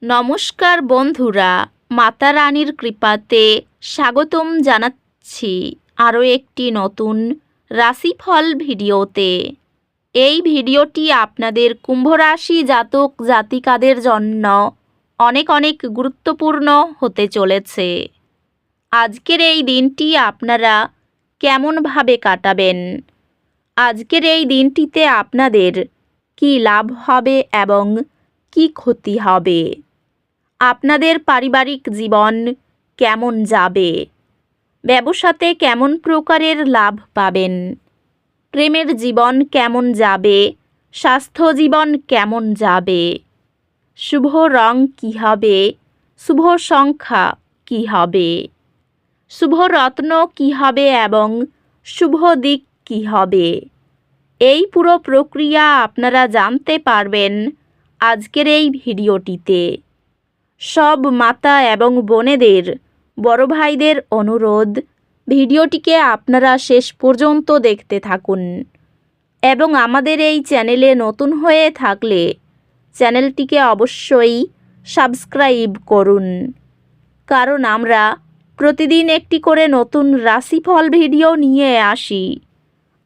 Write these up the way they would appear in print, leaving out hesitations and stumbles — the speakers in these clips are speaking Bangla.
নমস্কার বন্ধুরা, মাতা রানীর কৃপাতে স্বাগতম জানাচ্ছি আরও একটি নতুন রাশিফল ভিডিওতে। এই ভিডিওটি আপনাদের কুম্ভ রাশি জাতক জাতিকাদের জন্য অনেক অনেক গুরুত্বপূর্ণ হতে চলেছে। আজকের এই দিনটি আপনারা কেমনভাবে কাটাবেন? আজকের এই দিনটিতে আপনাদের কি লাভ হবে এবং কি ক্ষতি হবে? আপনাদের পারিবারিক জীবন কেমন যাবে? ব্যবসাতে কেমন প্রকারের লাভ পাবেন? প্রেমের জীবন কেমন যাবে? স্বাস্থ্য জীবন কেমন যাবে? শুভ রং কী হবে? শুভ সংখ্যা কী হবে? শুভ রত্ন কী হবে এবং শুভ দিক কী হবে? এই পুরো প্রক্রিয়া আপনারা জানতে পারবেন আজকের এই ভিডিওটিতে। সব মাতা এবং বোনেদের, বড় ভাইদের অনুরোধ, ভিডিওটিকে আপনারা শেষ পর্যন্ত দেখতে থাকুন এবং আমাদের এই চ্যানেলে নতুন হয়ে থাকলে চ্যানেলটিকে অবশ্যই সাবস্ক্রাইব করুন, কারণ আমরা প্রতিদিন একটি করে নতুন রাশিফল ভিডিও নিয়ে আসি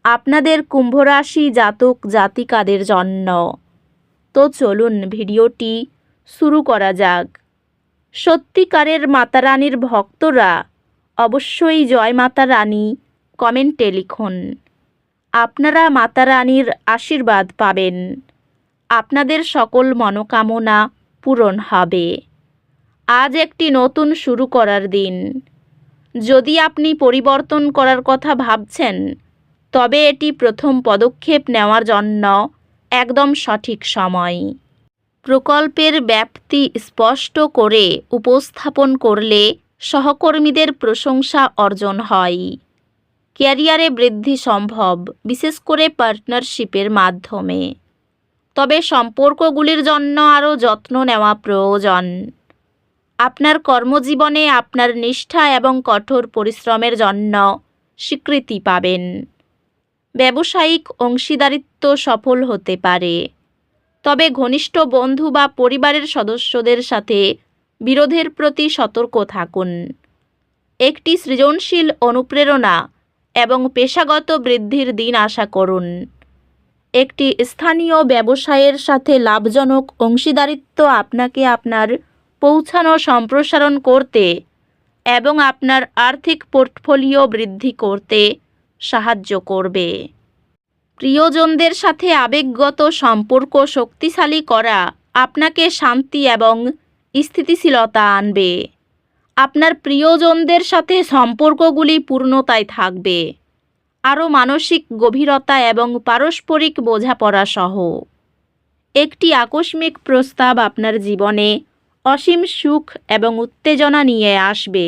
আপনাদের কুম্ভ রাশি জাতক জাতিকাদের জন্য। তো চলুন ভিডিওটি শুরু করা যাক। সত্যিকারের মাতা রানীর ভক্তরা অবশ্যই জয় মাতা রানী কমেন্টে লিখুন। আপনারা মাতা রানীর আশীর্বাদ পাবেন, আপনাদের সকল মনোকামনা পূরণ হবে। আজ একটি নতুন শুরু করার দিন। যদি আপনি পরিবর্তন করার কথা ভাবছেন, তবে এটি প্রথম পদক্ষেপ নেওয়ার জন্য একদম সঠিক সময়। প্রকল্পের ব্যাপ্তি স্পষ্ট করে উপস্থাপন করলে সহকর্মীদের প্রশংসা অর্জন হয়। ক্যারিয়ারে বৃদ্ধি সম্ভব, বিশেষ করে পার্টনারশিপের মাধ্যমে। তবে সম্পর্কগুলির জন্য আরও যত্ন নেওয়া প্রয়োজন। আপনার কর্মজীবনে আপনার নিষ্ঠা এবং কঠোর পরিশ্রমের জন্য স্বীকৃতি পাবেন। ব্যবসায়িক অংশীদারিত্ব সফল হতে পারে, তবে ঘনিষ্ঠ বন্ধু বা পরিবারের সদস্যদের সাথে বিরোধের প্রতি সতর্ক থাকুন। একটি সৃজনশীল অনুপ্রেরণা এবং পেশাগত বৃদ্ধির দিন আশা করুন। একটি স্থানীয় ব্যবসায়ের সাথে লাভজনক অংশীদারিত্ব আপনাকে আপনার পৌঁছানো সম্প্রসারণ করতে এবং আপনার আর্থিক পোর্টফোলিও বৃদ্ধি করতে সাহায্য করবে। প্রিয়জনদের সাথে আবেগগত সম্পর্ক শক্তিশালী করা আপনাকে শান্তি এবং স্থিতিশীলতা আনবে। আপনার প্রিয়জনদের সাথে সম্পর্কগুলি পূর্ণতায় থাকবে, আরও মানসিক গভীরতা এবং পারস্পরিক বোঝাপড়া সহ। একটি আকস্মিক প্রস্তাব আপনার জীবনে অসীম সুখ এবং উত্তেজনা নিয়ে আসবে।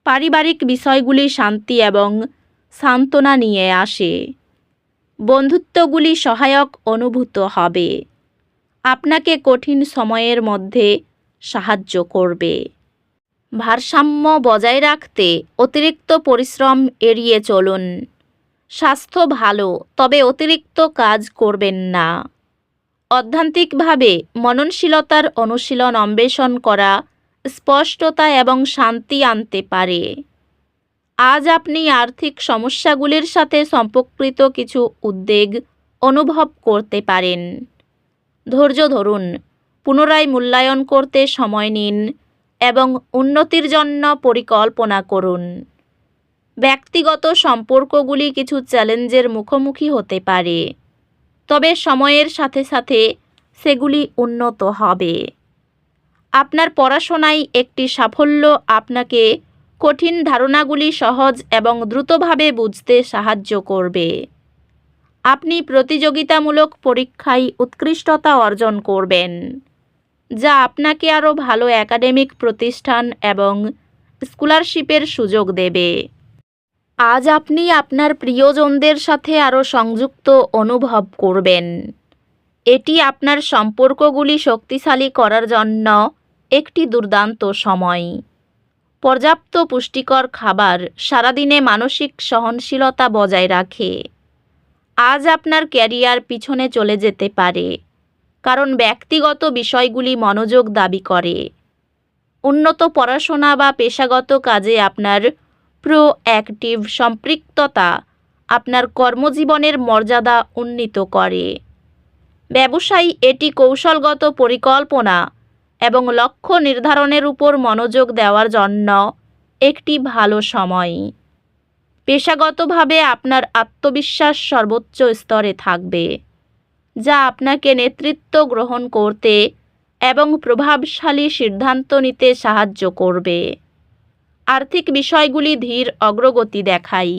পারিবারিক বিষয়গুলি শান্তি এবং সান্ত্বনা নিয়ে আসে। বন্ধুত্বগুলি সহায়ক অনুভূত হবে, আপনাকে কঠিন সময়ের মধ্যে সাহায্য করবে। ভারসাম্য বজায় রাখতে অতিরিক্ত পরিশ্রম এড়িয়ে চলুন। স্বাস্থ্য ভালো, তবে অতিরিক্ত কাজ করবেন না। অধ্যাত্মিকভাবে মননশীলতার অনুশীলন অন্বেষণ করা স্পষ্টতা এবং শান্তি আনতে পারে। আজ আপনি আর্থিক সমস্যাগুলির সাথে সম্পর্কিত কিছু উদ্বেগ অনুভব করতে পারেন। ধৈর্য ধরুন, পুনরায় মূল্যায়ন করতে সময় নিন এবং উন্নতির জন্য পরিকল্পনা করুন। ব্যক্তিগত সম্পর্কগুলি কিছু চ্যালেঞ্জের মুখোমুখি হতে পারে, তবে সময়ের সাথে সাথে সেগুলি উন্নত হবে। আপনার পড়াশোনায় একটি সাফল্য আপনাকে কঠিন ধারণাগুলি সহজ এবং দ্রুতভাবে বুঝতে সাহায্য করবে। আপনি প্রতিযোগিতামূলক পরীক্ষায় উৎকৃষ্টতা অর্জন করবেন, যা আপনাকে আরও ভালো একাডেমিক প্রতিষ্ঠান এবং স্কলারশিপের সুযোগ দেবে। আজ আপনি আপনার প্রিয়জনদের সাথে আরও সংযুক্ত অনুভব করবেন। এটি আপনার সম্পর্কগুলি শক্তিশালী করার জন্য একটি দুর্দান্ত সময়। পর্যাপ্ত পুষ্টিকর খাবার সারাদিনে মানসিক সহনশীলতা বজায় রাখে। আজ আপনার ক্যারিয়ার পিছনে চলে যেতে পারে, কারণ ব্যক্তিগত বিষয়গুলি মনোযোগ দাবি করে। উন্নত পড়াশোনা বা পেশাগত কাজে আপনার প্রোঅ্যাক্টিভ সম্পৃক্ততা আপনার কর্মজীবনের মর্যাদা উন্নীত করে। ব্যবসায়ী এটি কৌশলগত পরিকল্পনা এবং লক্ষ্য নির্ধারণের উপর মনোযোগ দেওয়ার জন্য একটি ভালো সময়। পেশাগতভাবে আপনার আত্মবিশ্বাস সর্বোচ্চ স্তরে থাকবে, যা আপনাকে নেতৃত্ব গ্রহণ করতে এবং প্রভাবশালী সিদ্ধান্ত নিতে সাহায্য করবে। আর্থিক বিষয়গুলি ধীর অগ্রগতি দেখায়,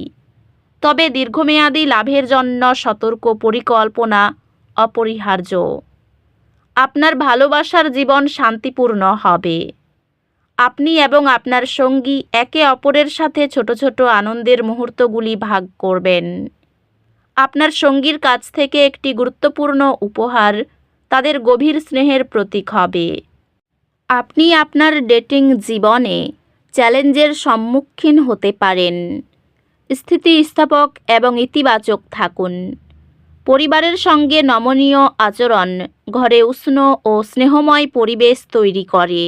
তবে দীর্ঘমেয়াদী লাভের জন্য সতর্ক পরিকল্পনা অপরিহার্য। আপনার ভালোবাসার জীবন শান্তিপূর্ণ হবে। আপনি এবং আপনার সঙ্গী একে অপরের সাথে ছোট ছোট আনন্দের মুহূর্তগুলি ভাগ করবেন। আপনার সঙ্গীর কাছ থেকে একটি গুরুত্বপূর্ণ উপহার তাদের গভীর স্নেহের প্রতীক হবে। আপনি আপনার ডেটিং জীবনে চ্যালেঞ্জের সম্মুখীন হতে পারেন। স্থিতিস্থাপক এবং ইতিবাচক থাকুন। পরিবারের সঙ্গে নমনীয় আচরণ ঘরে উষ্ণ ও স্নেহময় পরিবেশ তৈরি করে।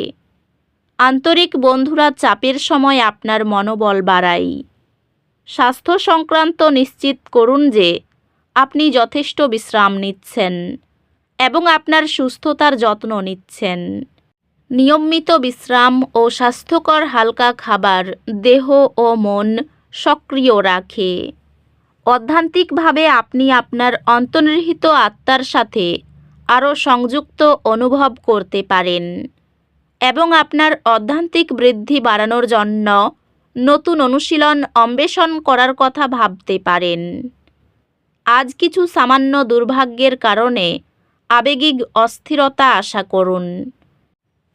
আন্তরিক বন্ধুরা চাপের সময় আপনার মনোবল বাড়ায়। স্বাস্থ্য সংক্রান্ত নিশ্চিত করুন যে আপনি যথেষ্ট বিশ্রাম নিচ্ছেন এবং আপনার সুস্থতার যত্ন নিচ্ছেন। নিয়মিত বিশ্রাম ও স্বাস্থ্যকর হালকা খাবার দেহ ও মন সক্রিয় রাখে। অধ্যাত্মিকভাবে আপনি আপনার অন্তর্নিহিত আত্মার সাথে আরও সংযুক্ত অনুভব করতে পারেন এবং আপনার আধ্যাত্মিক বৃদ্ধি বাড়ানোর জন্য নতুন অনুশীলন অন্বেষণ করার কথা ভাবতে পারেন। আজ কিছু সামান্য দুর্ভাগ্যের কারণে আবেগিক অস্থিরতা আশা করুন।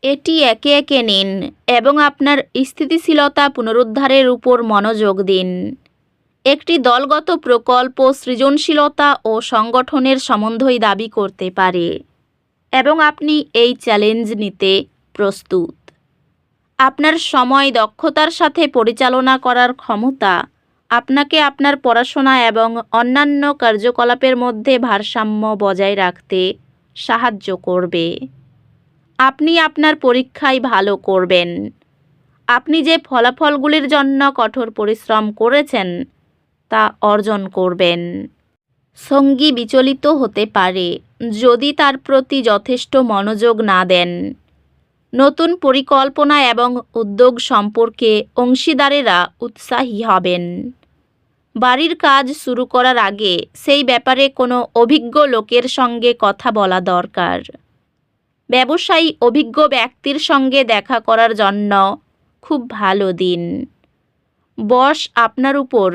এটি একে একে নিন এবং আপনার স্থিতিশীলতা পুনরুদ্ধারের উপর মনোযোগ দিন। একটি দলগত প্রকল্প সৃজনশীলতা ও সংগঠনের সম্বন্ধই দাবি করতে পারে এবং আপনি এই চ্যালেঞ্জ নিতে প্রস্তুত। আপনার সময় দক্ষতার সাথে পরিচালনা করার ক্ষমতা আপনাকে আপনার পড়াশোনা এবং অন্যান্য কার্যকলাপের মধ্যে ভারসাম্য বজায় রাখতে সাহায্য করবে। আপনি আপনার পরীক্ষায় ভালো করবেন। আপনি যে ফলাফলগুলির জন্য কঠোর পরিশ্রম করেছেন তা অর্জন করবেন। সঙ্গী বিচলিত হতে পারে যদি তার প্রতি যথেষ্ট মনোযোগ না দেন। নতুন পরিকল্পনা এবং উদ্যোগ সম্পর্কে অংশীদারেরা উৎসাহী হবেন। বাড়ির কাজ শুরু করার আগে সেই ব্যাপারে কোনো অভিজ্ঞ লোকের সঙ্গে কথা বলা দরকার। ব্যবসায়ী অভিজ্ঞ ব্যক্তির সঙ্গে দেখা করার জন্য খুব ভালো দিন। বস আপনার উপর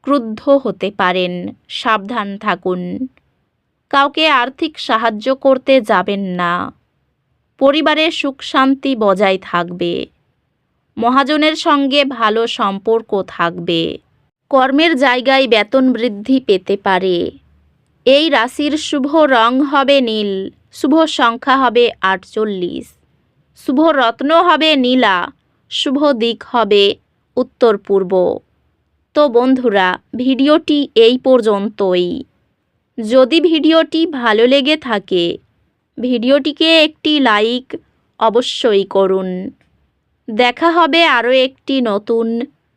ক্রুদ্ধ হতে পারেন, সাবধান থাকুন। কাউকে আর্থিক সাহায্য করতে যাবেন না। পরিবারে সুখ শান্তি বজায় থাকবে। মহাজনের সঙ্গে ভালো সম্পর্ক থাকবে। কর্মের জায়গায় বেতন বৃদ্ধি পেতে পারে। এই রাশির শুভ রং হবে নীল, শুভ সংখ্যা হবে 48, শুভ রত্ন হবে নীলা, শুভ দিক হবে উত্তর পূর্ব। তো বন্ধুরা, ভিডিওটি এই পর্যন্তই। যদি ভিডিওটি ভালো লেগে থাকে ভিডিওটিকে একটি লাইক অবশ্যই করুন। দেখা হবে আরও একটি নতুন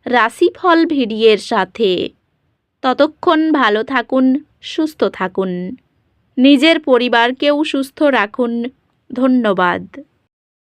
রাশিফল ভিডিওর সাথে। ততক্ষণ ভালো থাকুন, সুস্থ থাকুন, নিজের পরিবারকেও সুস্থ রাখুন। ধন্যবাদ।